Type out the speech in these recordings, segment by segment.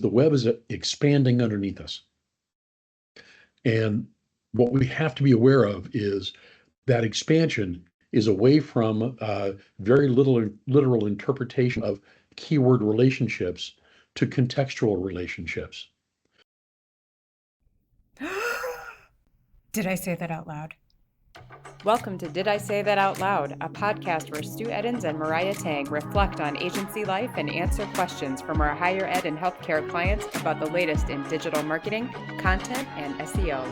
the web is expanding underneath us. And what we have to be aware of is that expansion is away from very little literal interpretation of keyword relationships to contextual relationships. Did I say that out loud? Welcome to Did I Say That Out Loud, a podcast where Stu Eddins and Mariah Tang reflect on agency life and answer questions from our higher ed and healthcare clients about the latest in digital marketing, content, and SEO.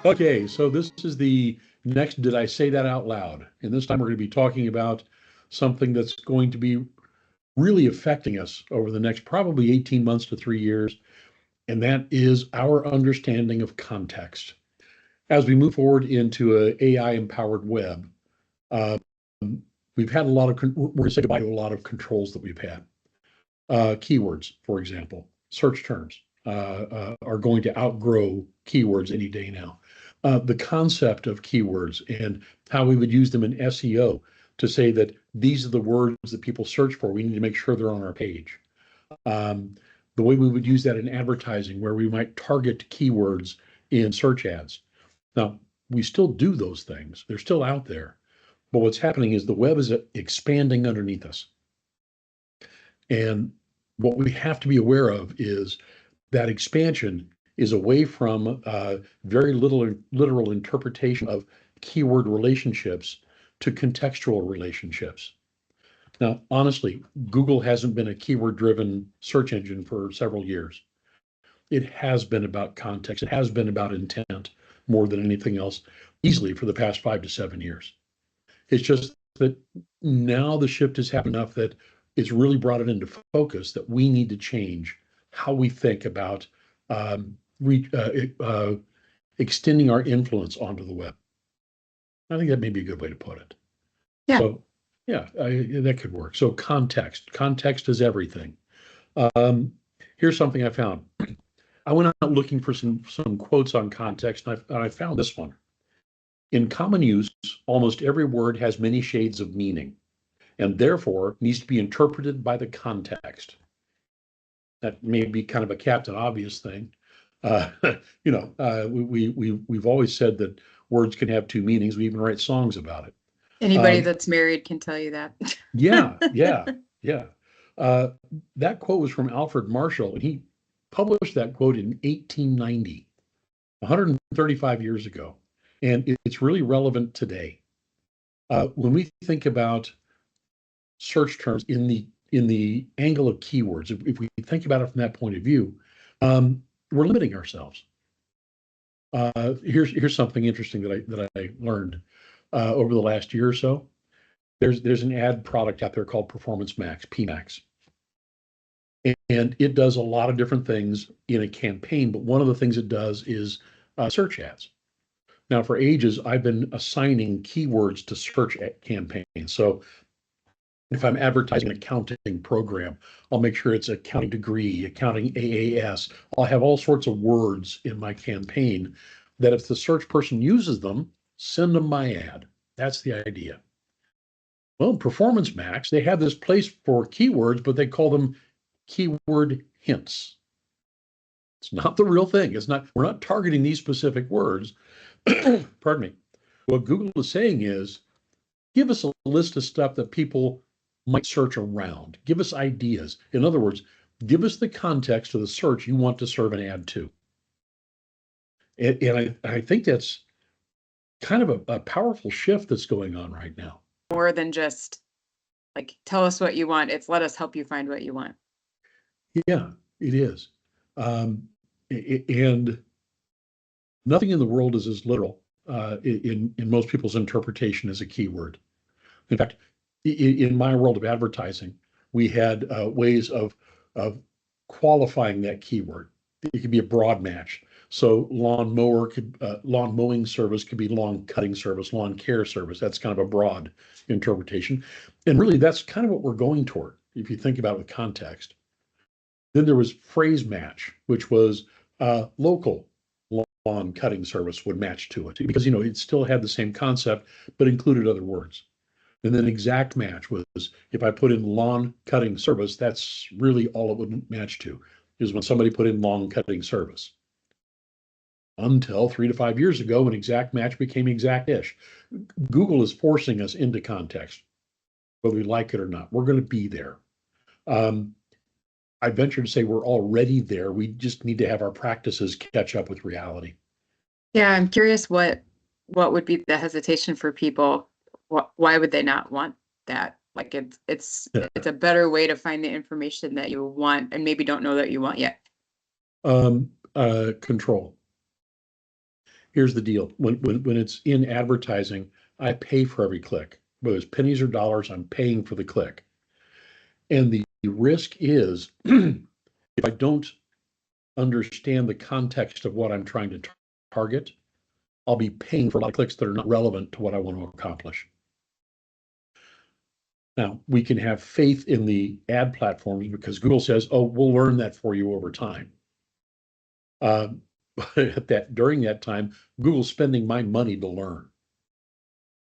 Okay, so this is the next Did I Say That Out Loud? And this time we're going to be talking about something that's going to be really affecting us over the next probably 18 months to 3 years, and that is our understanding of context. As we move forward into an AI-empowered web, we've had we're going to say goodbye to a lot of controls that we've had. Keywords, for example, search terms are going to outgrow keywords any day now. The concept of keywords and how we would use them in SEO to say that these are the words that people search for. We need to make sure they're on our page. The way we would use that in advertising, where we might target keywords in search ads. Now, we still do those things. They're still out there. But what's happening is the web is expanding underneath us. And what we have to be aware of is that expansion is away from very little literal interpretation of keyword relationships to contextual relationships. Now, honestly, Google hasn't been a keyword-driven search engine for several years. It has been about context. It has been about intent more than anything else, easily for the past 5 to 7 years. It's just that now the shift has happened enough that it's really brought it into focus that we need to change how we think about extending our influence onto the web. I think that may be a good way to put it. Yeah. So, yeah, that could work. So context is everything. Here's something I found. I went out looking for some quotes on context, and I found this one. In common use, almost every word has many shades of meaning, and therefore needs to be interpreted by the context. That may be kind of a Captain Obvious thing. We've always said that words can have two meanings. We even write songs about it. Anybody that's married can tell you that. Yeah. That quote was from Alfred Marshall, and he published that quote in 1890, 135 years ago. And it's really relevant today. When we think about search terms in the angle of keywords, if we think about it from that point of view, we're limiting ourselves. Here's something interesting that I learned over the last year or so. There's an ad product out there called Performance Max, PMax. And it does a lot of different things in a campaign, but one of the things it does is search ads. Now, for ages, I've been assigning keywords to search campaigns. So if I'm advertising an accounting program, I'll make sure it's accounting degree, accounting AAS. I'll have all sorts of words in my campaign that if the search person uses them, send them my ad. That's the idea. Well, in Performance Max, they have this place for keywords, but they call them keyword hints. It's not the real thing. We're not targeting these specific words. Pardon me. What Google is saying is, give us a list of stuff that people might search around. Give us ideas. In other words, give us the context of the search you want to serve an ad to. And I think that's kind of a powerful shift that's going on right now. More than just like, tell us what you want. It's let us help you find what you want. Yeah, it is. And nothing in the world is as literal in most people's interpretation as a keyword. In fact, in my world of advertising, we had ways of qualifying that keyword. It could be a broad match. So lawn mowing service could be lawn cutting service, lawn care service. That's kind of a broad interpretation. And really, that's kind of what we're going toward, if you think about it with context. Then there was phrase match, which was local lawn cutting service would match to it because, it still had the same concept, but included other words. And then exact match was if I put in lawn cutting service, that's really all it would match to, is when somebody put in lawn cutting service. Until 3 to 5 years ago, when exact match became exact-ish. Google is forcing us into context, whether we like it or not. We're going to be there. I venture to say we're already there. We just need to have our practices catch up with reality. Yeah, I'm curious what would be the hesitation for people? Why would they not want that? Like it's a better way to find the information that you want and maybe don't know that you want yet. Control. Here's the deal. When it's in advertising, I pay for every click. Whether it's pennies or dollars, I'm paying for the click. And the risk is if I don't understand the context of what I'm trying to target, I'll be paying for a lot of clicks that are not relevant to what I want to accomplish. Now, we can have faith in the ad platforms because Google says, oh, we'll learn that for you over time. But during that time, Google's spending my money to learn.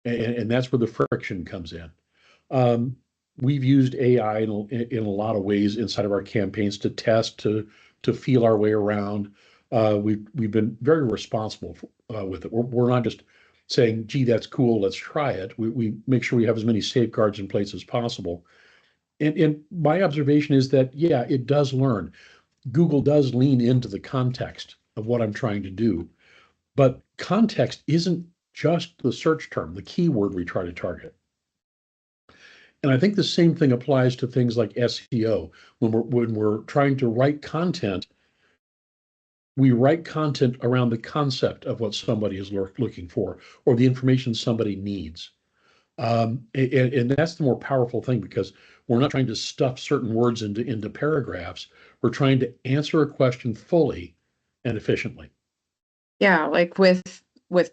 And that's where the friction comes in. We've used AI in a lot of ways inside of our campaigns to test, to feel our way around. We've been very responsible with it. We're not just saying, gee, that's cool, let's try it. We make sure we have as many safeguards in place as possible. And my observation is that, yeah, it does learn. Google does lean into the context of what I'm trying to do. But context isn't just the search term, the keyword we try to target. And I think the same thing applies to things like SEO. When we're trying to write content, we write content around the concept of what somebody is looking for or the information somebody needs. And that's the more powerful thing because we're not trying to stuff certain words into paragraphs. We're trying to answer a question fully and efficiently. Yeah, like with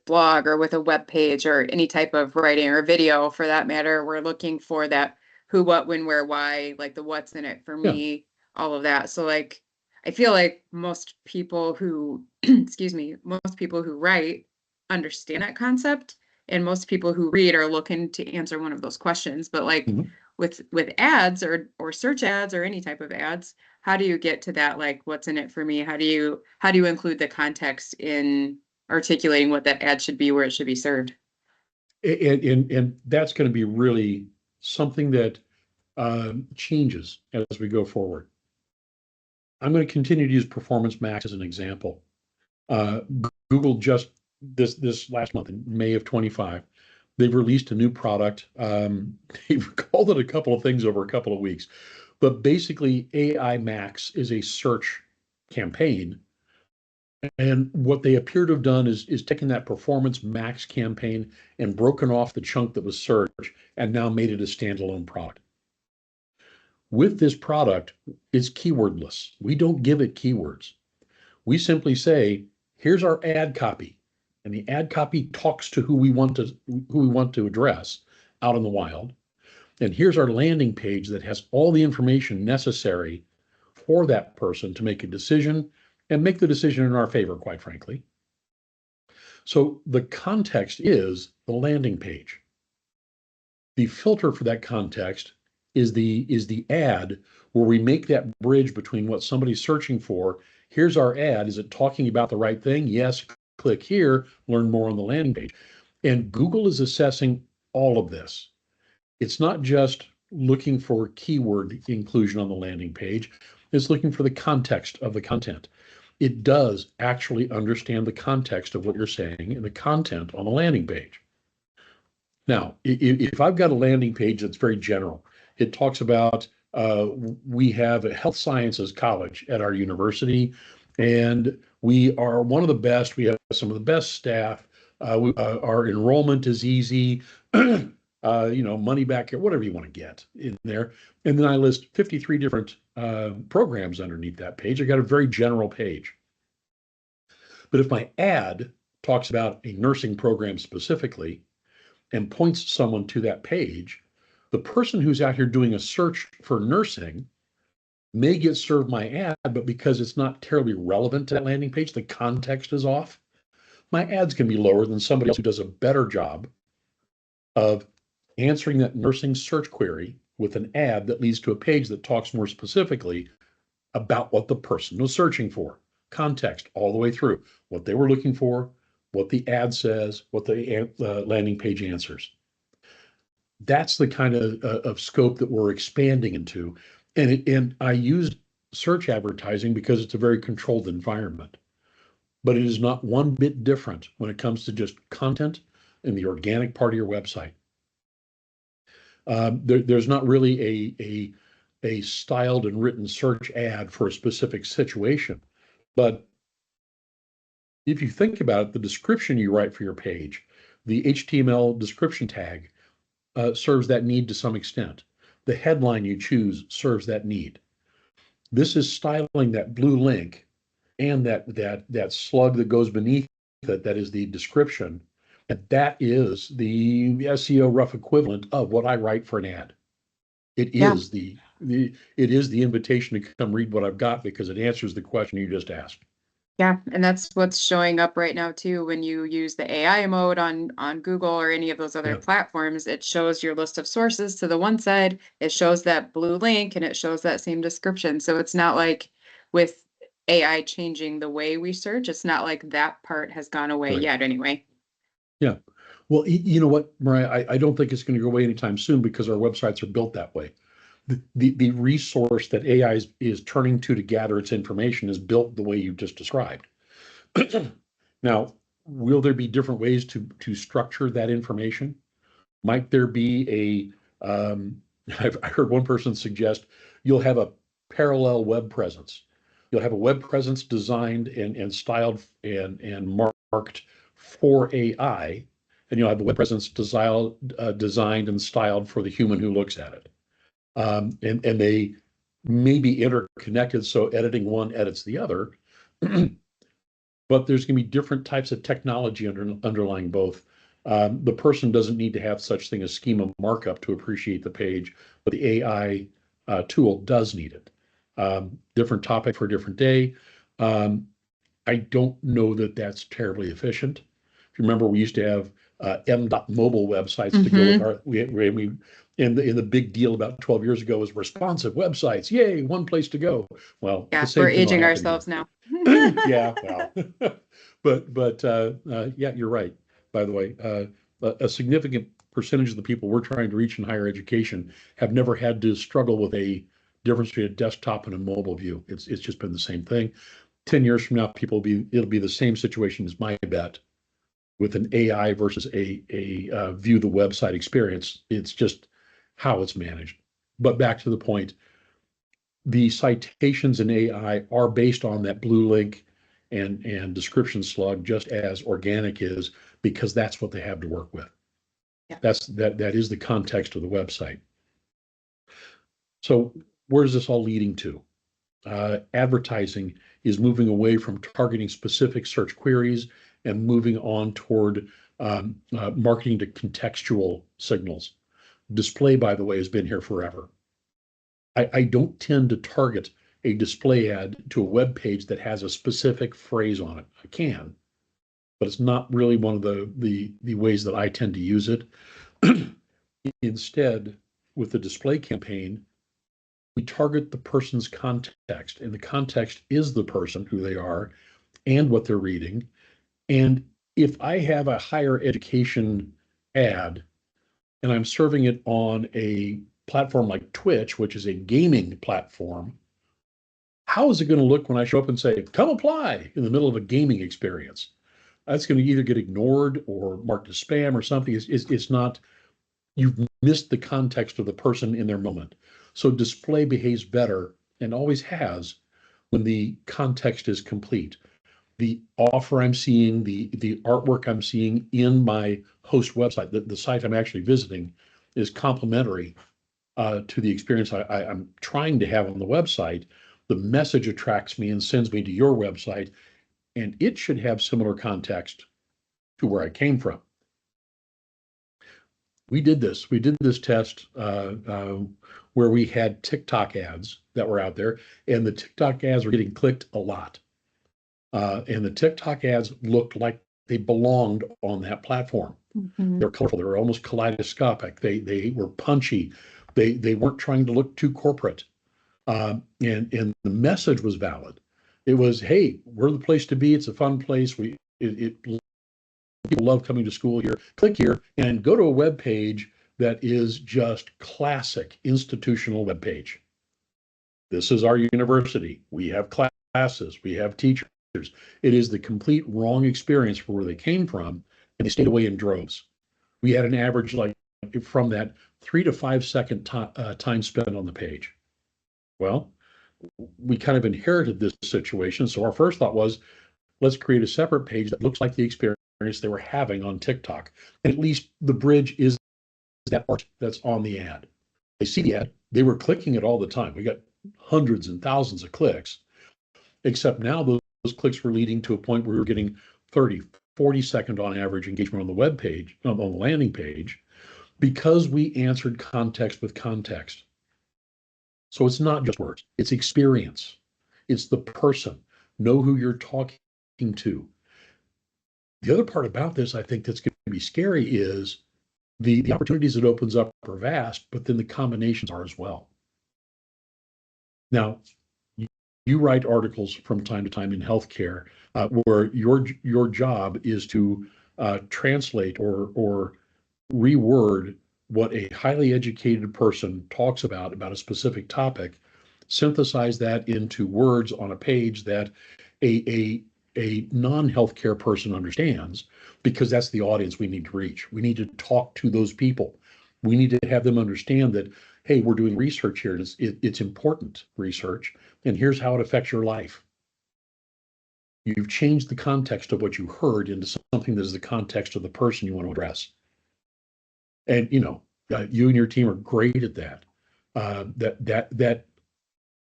blog or with a web page or any type of writing or video for that matter, we're looking for that who, what, when, where, why, like the what's in it for me, all of that. So like I feel like most people who excuse me, most people who write understand that concept, and most people who read are looking to answer one of those questions. But like with ads or search ads or any type of ads, how do you get to that, like what's in it for me? How do you include the context in articulating what that ad should be, where it should be served? And that's going to be really something that changes as we go forward. I'm going to continue to use Performance Max as an example. Google just this last month in May of 25, they've released a new product. They've called it a couple of things over a couple of weeks, but basically AI Max is a search campaign. And what they appear to have done is taken that Performance Max campaign and broken off the chunk that was search and now made it a standalone product. With this product, it's keywordless. We don't give it keywords. We simply say, here's our ad copy. And the ad copy talks to who we want to address out in the wild. And here's our landing page that has all the information necessary for that person to make a decision and make the decision in our favor, quite frankly. So the context is the landing page. The filter for that context is the ad where we make that bridge between what somebody's searching for. Here's our ad. Is it talking about the right thing? Yes. Click here, learn more on the landing page. And Google is assessing all of this. It's not just looking for keyword inclusion on the landing page. It's looking for the context of the content. It does actually understand the context of what you're saying and the content on the landing page. Now, if I've got a landing page that's very general, it talks about we have a health sciences college at our university, and we are one of the best. We have some of the best staff. Our enrollment is easy. Money back here, whatever you want to get in there. And then I list 53 different programs underneath that page. I got a very general page. But if my ad talks about a nursing program specifically and points someone to that page, the person who's out here doing a search for nursing may get served my ad, but because it's not terribly relevant to that landing page, the context is off. My ad's can be lower than somebody else who does a better job of answering that nursing search query with an ad that leads to a page that talks more specifically about what the person was searching for. Context all the way through, what they were looking for, what the ad says, what the landing page answers. That's the kind of scope that we're expanding into. And I used search advertising because it's a very controlled environment, but it is not one bit different when it comes to just content and the organic part of your website. There's not really a styled and written search ad for a specific situation. But if you think about it, the description you write for your page, the HTML description tag serves that need to some extent. The headline you choose serves that need. This is styling that blue link and that slug that goes beneath it, that is the description. And that is the SEO rough equivalent of what I write for an ad. It is it is the invitation to come read what I've got because it answers the question you just asked. Yeah, and that's what's showing up right now too. When you use the AI mode on Google or any of those other platforms, it shows your list of sources to the one side, it shows that blue link, and it shows that same description. So it's not like with AI changing the way we search, it's not like that part has gone away Right. yet anyway. Yeah. Well, you know what, Mariah, I don't think it's going to go away anytime soon because our websites are built that way. The resource that AI is turning to gather its information is built the way you just described. Now, will there be different ways to structure that information? Might there be I heard one person suggest you'll have a parallel web presence. You'll have a web presence designed and styled and marked for AI, and you'll have a web presence designed and styled for the human who looks at it. And they may be interconnected, so editing one edits the other. But there's going to be different types of technology underlying both. The person doesn't need to have such thing as schema markup to appreciate the page, but the AI tool does need it. Different topic for a different day. I don't know that that's terribly efficient. If you remember, we used to have m.mobile websites to go with our, and the big deal about 12 years ago was responsive websites. Yay, one place to go. Well, yeah, we're aging ourselves now. Yeah, well, but yeah, you're right. By the way, a significant percentage of the people we're trying to reach in higher education have never had to struggle with a difference between a desktop and a mobile view. It's just been the same thing. 10 years from now, it'll be the same situation as my bet with an AI versus a view the website experience. It's just how it's managed. But back to the point, the citations in AI are based on that blue link and description slug, just as organic is, because that's what they have to work with. Yeah. That is the context of the website. So where's this all leading to? Advertising is moving away from targeting specific search queries and moving on toward marketing to contextual signals. Display, by the way, has been here forever. I don't tend to target a display ad to a web page that has a specific phrase on it. I can, but it's not really one of the ways that I tend to use it. Instead, with the display campaign, we target the person's context, and the context is the person, who they are, and what they're reading. And if I have a higher education ad and I'm serving it on a platform like Twitch, which is a gaming platform, how is it going to look when I show up and say, come apply in the middle of a gaming experience? That's going to either get ignored or marked as spam or something. It's not, you've missed the context of the person in their moment. So display behaves better and always has when the context is complete. The offer I'm seeing, the artwork I'm seeing in my host website, the site I'm actually visiting, is complementary to the experience I'm trying to have on the website. The message attracts me and sends me to your website, and it should have similar context to where I came from. We did this test where we had TikTok ads that were out there, and the TikTok ads were getting clicked a lot. And the TikTok ads looked like they belonged on that platform. Mhm. They're colorful. They were almost kaleidoscopic. They were punchy. They weren't trying to look too corporate. And the message was valid. It was, hey, we're the place to be. It's a fun place. People love coming to school here. Click here and go to a web page that is just classic institutional web page. This is our university. We have classes. We have teachers. It is the complete wrong experience for where they came from, and they stayed away in droves. We had an average, like, from that 3 to 5 second time spent on the page. Well, we kind of inherited this situation. So our first thought was, let's create a separate page that looks like the experience they were having on TikTok. And at least the bridge is that part that's on the ad. They see the ad, they were clicking it all the time. We got hundreds and thousands of clicks, except now those clicks were leading to a point where we were getting 30, 40-second on average engagement on the web page, on the landing page, because we answered context with context. So it's not just words, it's experience. It's the person. Know who you're talking to. The other part about this, I think, that's going to be scary is the opportunities it opens up are vast, but then the combinations are as well. Now, you write articles from time to time in healthcare where your job is to translate or reword what a highly educated person talks about a specific topic, synthesize that into words on a page that a non-healthcare person understands, because that's the audience we need to reach. We need to talk to those people. We need to have them understand that, hey, we're doing research here. It's important research, and here's how it affects your life. You've changed the context of what you heard into something that is the context of the person you want to address. And you and your team are great at that. That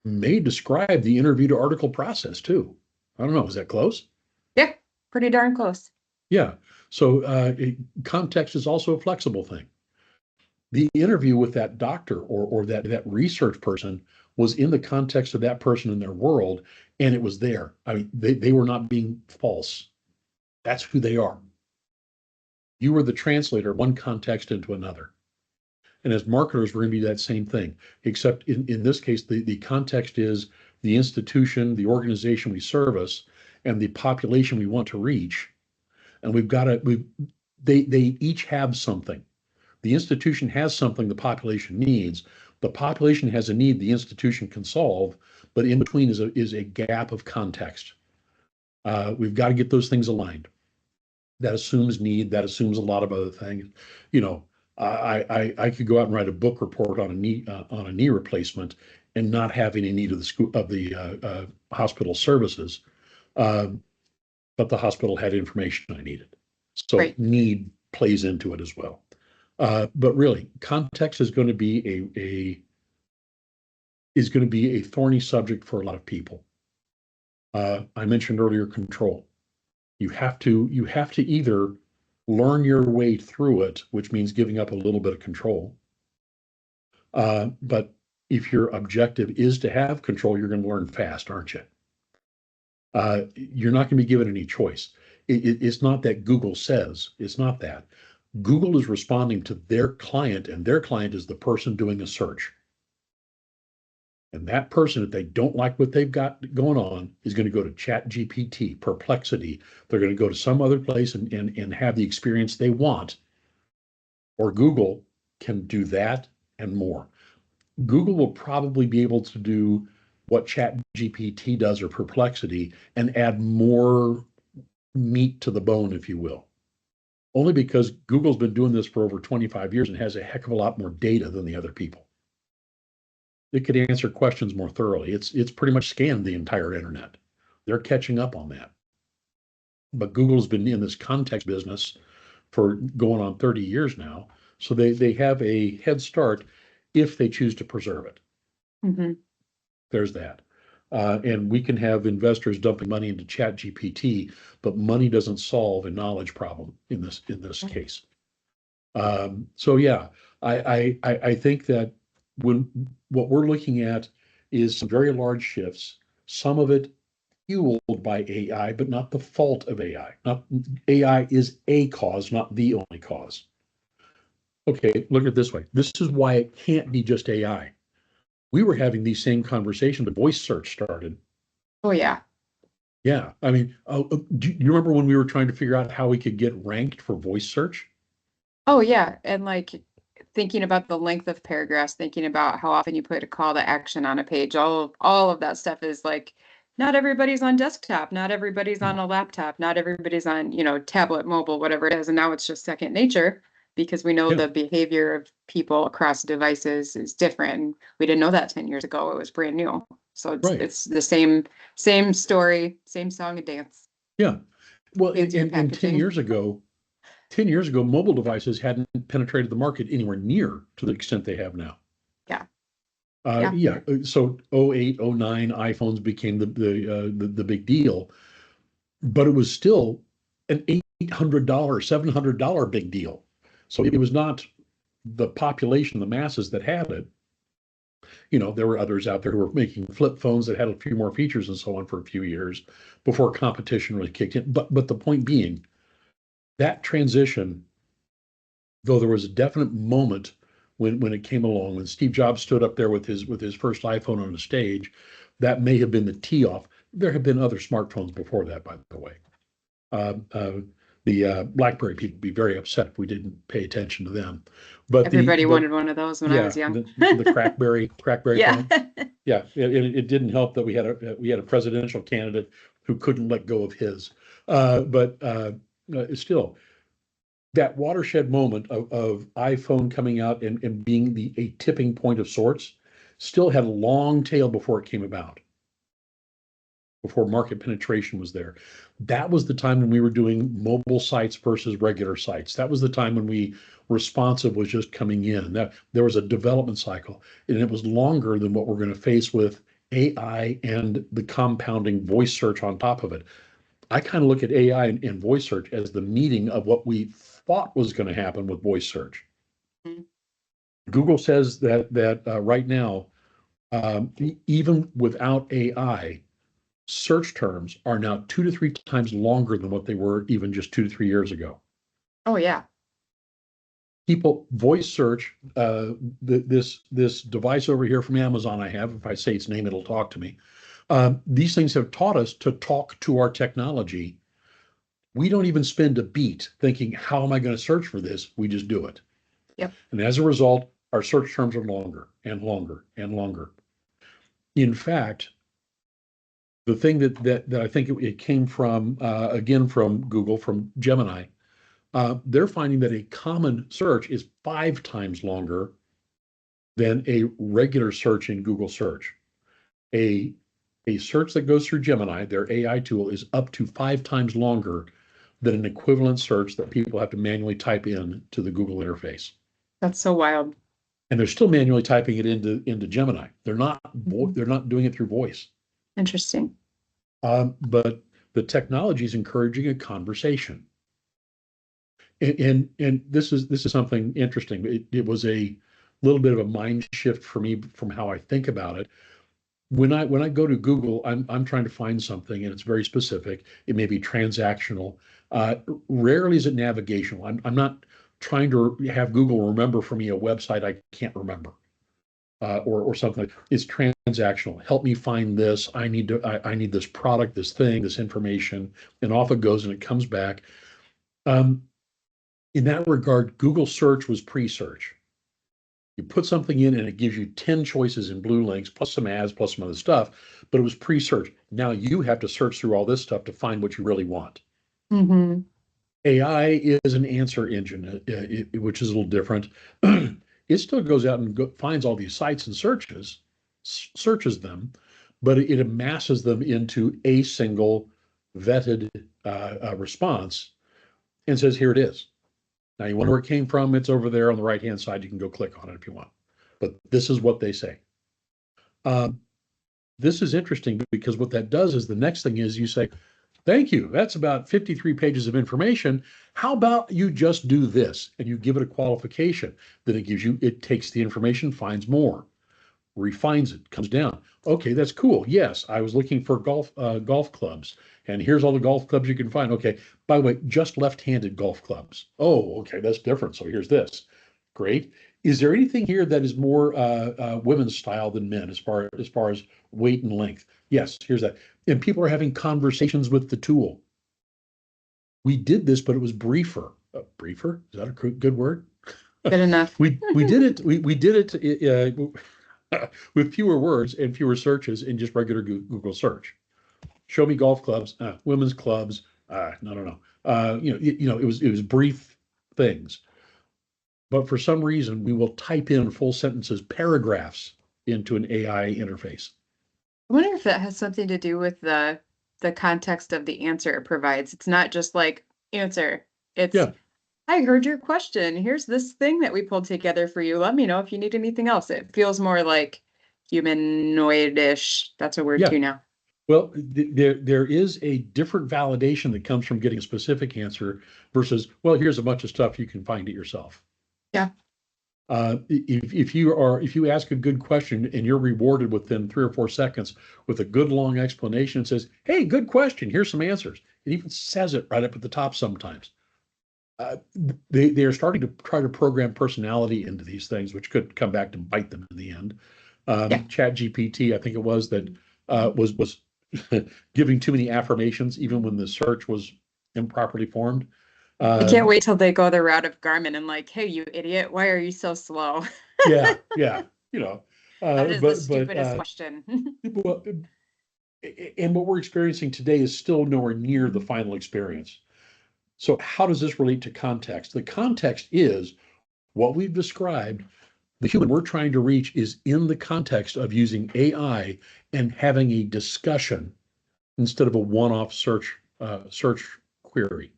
may describe the interview to article process too. I don't know. Is that close? Yeah, pretty darn close. Yeah. So context is also a flexible thing. The interview with that doctor or that research person was in the context of that person in their world, and it was there. I mean, they were not being false. That's who they are. You were the translator, one context into another. And as marketers, we're going to be that same thing, except in this case, the context is the institution, the organization we service, and the population we want to reach. And they each have something. The institution has something the population needs. The population has a need the institution can solve, but in between is a gap of context. We've got to get those things aligned. That assumes need. That assumes a lot of other things. I could go out and write a book report on a knee replacement and not have any need of the hospital services, but the hospital had information I needed. So Right. Need plays into it as well. But really, context is going to be a thorny subject for a lot of people. I mentioned earlier control. You have to either learn your way through it, which means giving up a little bit of control. But if your objective is to have control, you're going to learn fast, aren't you? You're not going to be given any choice. It's not that Google says, it's not that. Google is responding to their client, and their client is the person doing a search. And that person, if they don't like what they've got going on, is going to go to ChatGPT, Perplexity. They're going to go to some other place and have the experience they want. Or Google can do that and more. Google will probably be able to do what ChatGPT does or Perplexity and add more meat to the bone, if you will. Only because Google's been doing this for over 25 years and has a heck of a lot more data than the other people. It could answer questions more thoroughly. It's pretty much scanned the entire internet. They're catching up on that. But Google's been in this context business for going on 30 years now. So they have a head start if they choose to preserve it. Mm-hmm. There's that. And we can have investors dumping money into ChatGPT, but money doesn't solve a knowledge problem in this case. So yeah, I think that what we're looking at is some very large shifts. Some of it fueled by AI, but not the fault of AI. Not AI is a cause, not the only cause. Okay, look at it this way. This is why it can't be just AI. We were having these same conversations, but voice search started. Oh, yeah. Yeah, I mean, do you remember when we were trying to figure out how we could get ranked for voice search? Oh, yeah. And like thinking about the length of paragraphs, thinking about how often you put a call to action on a page, all of that stuff is like not everybody's on desktop, not everybody's on a laptop, not everybody's on, tablet, mobile, whatever it is. And now it's just second nature because we know Yeah, the behavior of people across devices is different. And we didn't know that 10 years ago. It was brand new. So it's right. it's the same story, same song and dance, Yeah. Well, fancier and 10 packaging. years ago, 10 years ago, mobile devices hadn't penetrated the market anywhere near to the extent they have now. Yeah. Yeah. Yeah, so '08, '09 iPhones became the big deal, but it was still an $800, $700 big deal. So it was not the population, the masses that had it. There were others out there who were making flip phones that had a few more features and so on for a few years before competition really kicked in. But the point being, that transition, though there was a definite moment when it came along, when Steve Jobs stood up there with his first iPhone on the stage, that may have been the tee off. There have been other smartphones before that, by the way. Uh, uh, the BlackBerry people would be very upset if we didn't pay attention to them. But Everybody wanted one of those when I was yeah, young. the crackberry Yeah. phone. Yeah, it didn't help that we had a presidential candidate who couldn't let go of his. But still, that watershed moment of iPhone coming out and being a tipping point of sorts still had a long tail before it came about, before market penetration was there. That was the time when we were doing mobile sites versus regular sites. That was the time when responsive was just coming in. That there was a development cycle, and it was longer than what we're going to face with AI and the compounding voice search on top of it. I kind of look at AI and voice search as the meeting of what we thought was going to happen with voice search. Mhm. Google says that right now, even without AI, search terms are now 2 to 3 times longer than what they were even just 2 to 3 years ago. Oh, yeah. People voice search this device over here from Amazon. I have, if I say its name, it'll talk to me. These things have taught us to talk to our technology. We don't even spend a beat thinking, how am I going to search for this? We just do it. Yep. And as a result, our search terms are longer and longer and longer. In fact, the thing that I think it came from, again, from Google, from Gemini, they're finding that a common search is 5 times longer than a regular search in Google search. A a search that goes through Gemini, their AI tool, is up to 5 times longer than an equivalent search that people have to manually type in to the Google interface. That's so wild. And they're still manually typing it into Gemini. Mhm. They're not doing it through voice. Interesting. But the technology is encouraging a conversation. And this is something interesting. It was a little bit of a mind shift for me from how I think about it. When I go to Google, I'm trying to find something and it's very specific. It may be transactional. Rarely is it navigational. I'm not trying to have Google remember for me a website I can't remember. Or something. It's transactional. Help me find this. I need this product, this thing, this information, and off it goes and it comes back. Um, in that regard, Google search was pre-search. You put something in and it gives you 10 choices in blue links, plus some ads, plus some other stuff, but it was pre-search. Now you have to search through all this stuff to find what you really want. Mm-hmm. AI is an answer engine, which is a little different. It still goes out and finds all these sites and searches them, but it amasses them into a single vetted response and says, here it is. Now you wonder where it came from. It's over there on the right-hand side. You can go click on it if you want. But this is what they say. This is interesting because what that does is the next thing is you say, thank you. That's about 53 pages of information. How about you just do this? And you give it a qualification. Then it takes the information, finds more. refines it, comes down. Okay, that's cool. Yes, I was looking for golf clubs, and here's all the golf clubs you can find. Okay, by the way, just left-handed golf clubs. Oh, okay, that's different. So here's this. Great. Is there anything here that is more women's style than men as far as weight and length? Yes, here's that. And people are having conversations with the tool. We did this, but it was briefer. Briefer? Is that a good word? Good enough. We did it. We did it with fewer words and fewer searches in just regular Google search. Show me golf clubs, women's clubs. No. It was brief things. But for some reason, we will type in full sentences, paragraphs into an AI interface. I wonder if that has something to do with the context of the answer it provides. It's not just like answer. It's Yeah. I heard your question. Here's this thing that we pulled together for you. Let me know if you need anything else. It feels more like humanoid-ish. That's a word Yeah. too now. Well, there is a different validation that comes from getting a specific answer versus, well, here's a bunch of stuff you can find it yourself. Yeah. If you ask a good question and you're rewarded within 3 or 4 seconds with a good long explanation and says, "Hey, good question. Here's some answers." It even says it right up at the top sometimes. They are starting to try to program personality into these things, which could come back to bite them in the end. Chat GPT, I think it was that was giving too many affirmations, even when the search was improperly formed. I can't wait till they go the route of Garmin and like, hey, you idiot, why are you so slow? Yeah. That is the stupidest question. Well, and what we're experiencing today is still nowhere near the final experience. So how does this relate to context? The context is what we've described. The human we're trying to reach is in the context of using AI and having a discussion instead of a one-off search query.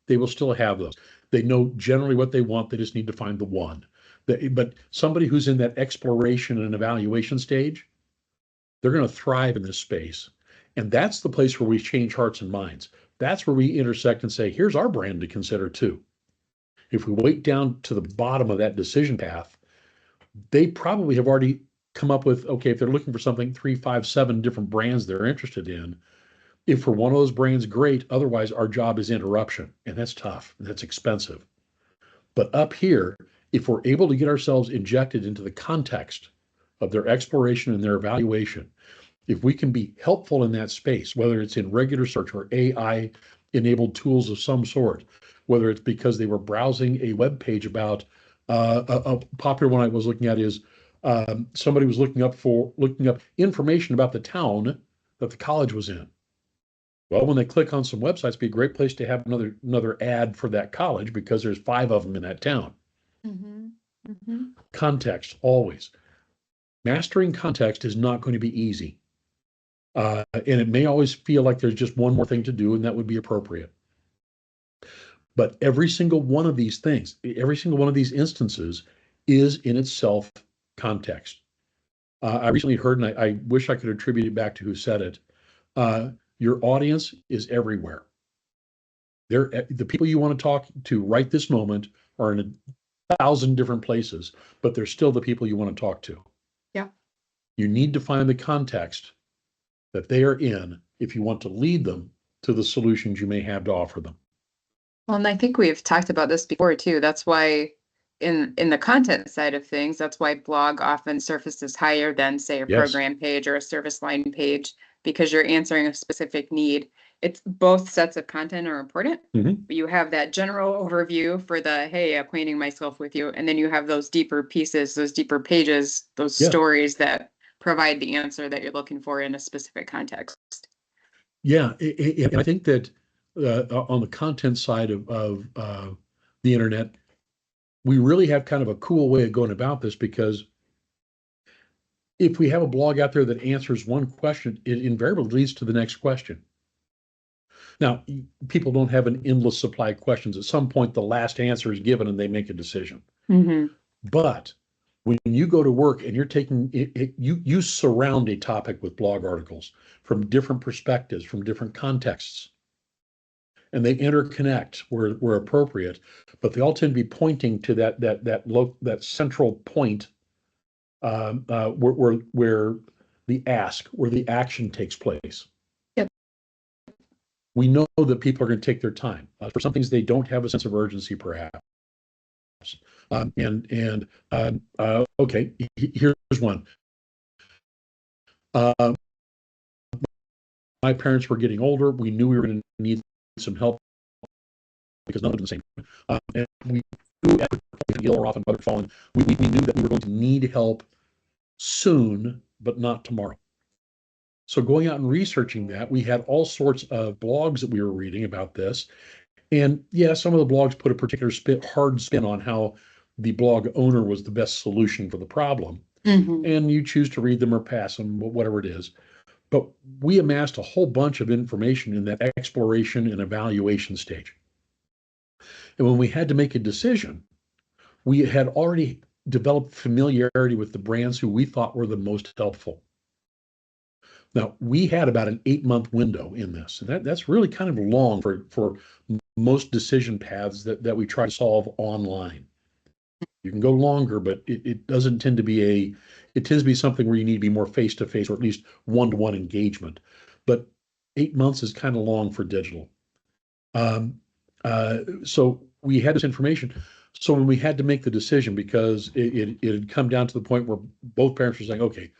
They will still have those. They know generally what they want. They just need to find the one. But somebody who's in that exploration and evaluation stage, they're going to thrive in this space. And that's the place where we change hearts and minds. That's where we intersect and say, here's our brand to consider too. If we wait down to the bottom of that decision path, they probably have already come up with, okay, if they're looking for something, 3, 5, 7 different brands they're interested in. If for one of those brands, great. Otherwise, our job is interruption. And that's tough. And that's expensive. But up here, if we're able to get ourselves injected into the context of their exploration and their evaluation, if we can be helpful in that space, whether it's in regular search or AI enabled tools of some sort, whether it's because they were browsing a web page about a popular one I was looking at is somebody was looking up information about the town that the college was in. Well, when they click on some websites, it'd be a great place to have another ad for that college because there's 5 of them in that town. Context, always. Mastering context is not going to be easy. And it may always feel like there's just one more thing to do, and that would be appropriate. But every single one of these things, every single one of these instances is in itself context. I recently heard, and I wish I could attribute it back to who said it. Your audience is everywhere. The people you want to talk to right this moment are in 1,000 different places, but they're still the people you want to talk to. Yeah. You need to find the context that they are in if you want to lead them to the solutions you may have to offer them. Well, and I think we've talked about this before too. That's why in the content side of things, that's why blog often surfaces higher than, say, a program page or a service line page, because you're answering a specific need. It's both sets of content are important. But you have that general overview for the, hey, acquainting myself with you. And then you have those deeper pieces, those deeper pages, those stories that provide the answer that you're looking for in a specific context. Yeah, and I think that on the content side of the internet, we really have kind of a cool way of going about this, because if we have a blog out there that answers one question, it invariably leads to the next question. Now, people don't have an endless supply of questions. At some point, the last answer is given and they make a decision. But when you go to work and you're taking it, you surround a topic with blog articles from different perspectives, from different contexts, and they interconnect where appropriate, but they all tend to be pointing to that central point where where the action takes place. Yep. We know that people are going to take their time. For some things, they don't have a sense of urgency, perhaps. Okay, here's one. My parents were getting older. We knew we were going to need some help because none of them the same. And we knew at ill or often mother falling. We knew that we were going to need help soon, but not tomorrow. So going out and researching that, we had all sorts of blogs that we were reading about this. And yeah, some of the blogs put a particular hard spin on how the blog owner was the best solution for the problem. Mm-hmm. And you choose to read them or pass them, whatever it is. But we amassed a whole bunch of information in that exploration and evaluation stage. And when we had to make a decision, we had already developed familiarity with the brands who we thought were the most helpful. Now, we had about an 8-month window in this. And that's really kind of long for most decision paths that we try to solve online. You can go longer, but it doesn't tend to be it tends to be something where you need to be more face-to-face or at least one-to-one engagement. But 8 months is kind of long for digital. So we had this information. So when we had to make the decision, because it had come down to the point where both parents were saying, okay,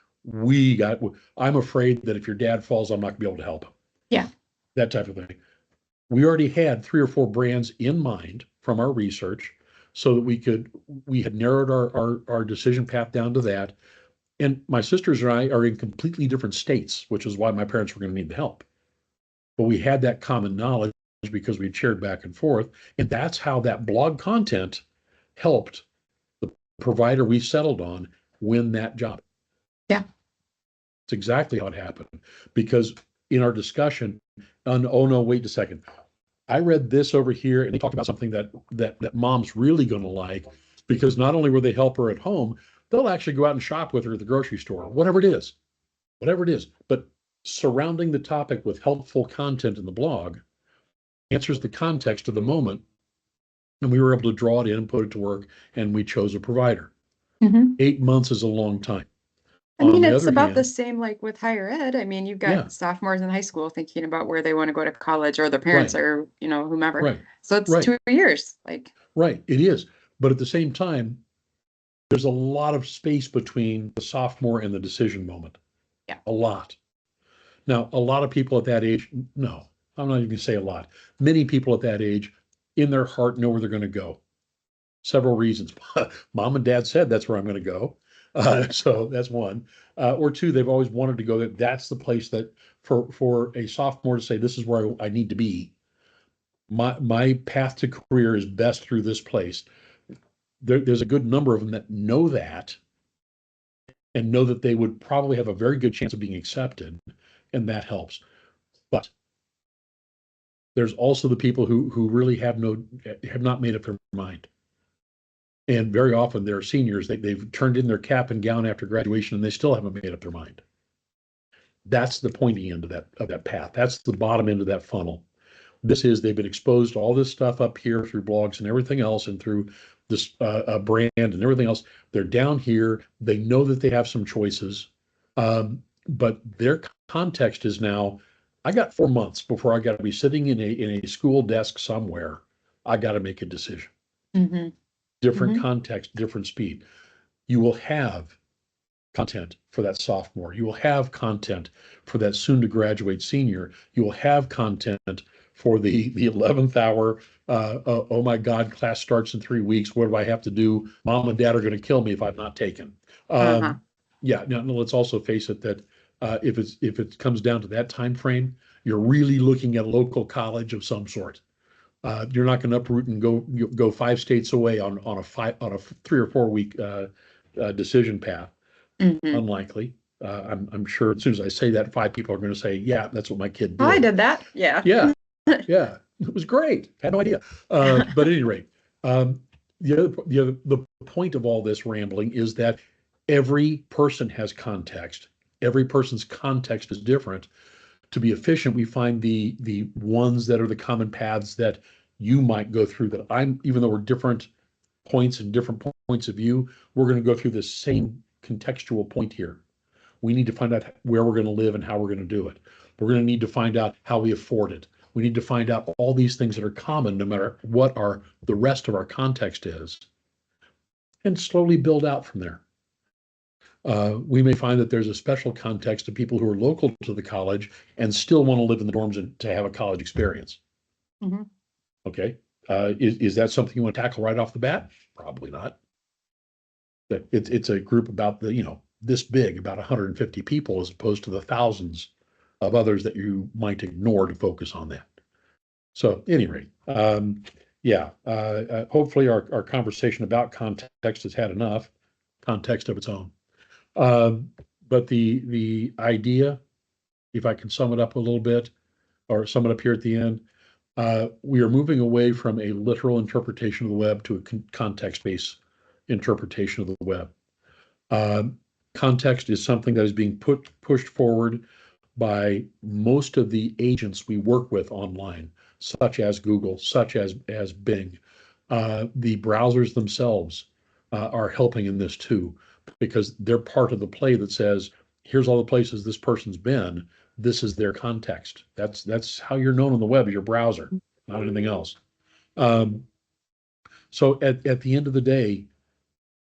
I'm afraid that if your dad falls, I'm not gonna be able to help him. Yeah. That type of thing. We already had 3 or 4 brands in mind from our research so that we had narrowed our decision path down to that. And my sisters and I are in completely different states, which is why my parents were going to need the help. But we had that common knowledge because we shared back and forth. And that's how that blog content helped the provider we settled on win that job. Yeah. It's exactly how it happened. Because in our discussion, oh no, wait a second. I read this over here and they talked about something that mom's really going to like, because not only will they help her at home, they'll actually go out and shop with her at the grocery store, whatever it is. But surrounding the topic with helpful content in the blog answers the context of the moment. And we were able to draw it in and put it to work, and we chose a provider. Mm-hmm. 8 months is a long time. I mean, it's other about hand, the same like with higher ed. I mean, you've got Yeah. sophomores in high school thinking about where they want to go to college, or their parents Right. or, whomever. Right. So it's Right. 2 years. Like, Right, it is. But at the same time, there's a lot of space between the sophomore and the decision moment. Yeah. A lot. Now, a lot of people at that age, no, I'm not even gonna say a lot. Many people at that age, in their heart, know where they're gonna go. Several reasons. Mom and dad said that's where I'm gonna go. So that's one. Or two, they've always wanted to go there. That's the place that for a sophomore to say, this is where I need to be. My path to career is best through this place. There's a good number of them that know that and know that they would probably have a very good chance of being accepted, and that helps. But there's also the people who really have not made up their mind. And very often they're seniors, they've turned in their cap and gown after graduation and they still haven't made up their mind. That's the pointy end of that path. That's the bottom end of that funnel. They've been exposed to all this stuff up here through blogs and everything else and through this brand and everything else. They're down here. They know that they have some choices. But their context is now, I got 4 months before I got to be sitting in a school desk somewhere. I got to make a decision. mm-hmm. Different Mhm. context, different speed. You will have content for that sophomore. You will have content for that soon to graduate senior. You will have content for the 11th hour. Oh my God, class starts in 3 weeks. What do I have to do? Mom and dad are going to kill me if I'm not taken. Uh-huh. Yeah. Now, let's also face it that if it comes down to that time frame, you're really looking at a local college of some sort. You're not going to uproot and go 5 states away on a 3 or 4 week decision path. Mm-hmm. Unlikely. I'm sure as soon as I say that, 5 people are going to say, "Yeah, that's what my kid did." Oh, I did that. Yeah. Yeah, yeah, it was great. Had no idea. But at any rate, the point of all this rambling is that every person has context. Every person's context is different. To be efficient, we find the ones that are the common paths that you might go through that even though we're different points and different points of view, we're going to go through the same contextual point here. We need to find out where we're going to live and how we're going to do it. We're going to need to find out how we afford it. We need to find out all these things that are common, no matter what the rest of our context is, and slowly build out from there. We may find that there's a special context to people who are local to the college and still want to live in the dorms and to have a college experience. Mhm. Okay. Is that something you want to tackle right off the bat? Probably not. It's a group about this big, about 150 people, as opposed to the thousands of others that you might ignore to focus on that. So at any rate, hopefully our conversation about context has had enough context of its own. But the idea, if I can sum it up a little bit, or sum it up here at the end, we are moving away from a literal interpretation of the web to a context-based interpretation of the web. Context is something that is being pushed forward by most of the agents we work with online, such as Google, such as Bing. The browsers themselves are helping in this too, because they're part of the play that says, here's all the places this person's been. This is their context. That's how you're known on the web, is your browser, not anything else. So at the end of the day,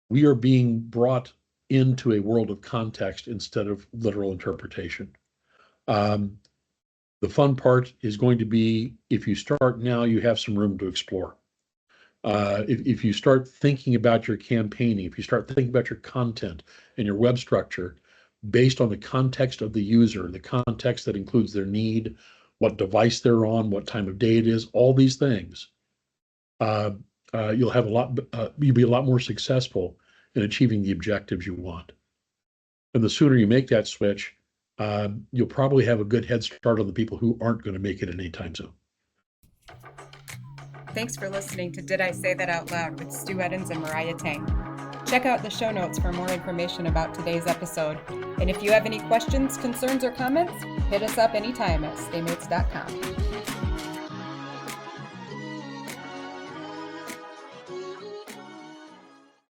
we are being brought into a world of context instead of literal interpretation. The fun part is going to be, if you start now, you have some room to explore. If you start thinking about your campaigning, if you start thinking about your content and your web structure based on the context of the user, the context that includes their need, what device they're on, what time of day it is, all these things, you'll be a lot more successful in achieving the objectives you want. And the sooner you make that switch, you'll probably have a good head start on the people who aren't going to make it anytime soon. Thanks for listening to Did I Say That Out Loud with Stu Eddins and Mariah Tang. Check out the show notes for more information about today's episode. And if you have any questions, concerns, or comments, hit us up anytime at staymates.com.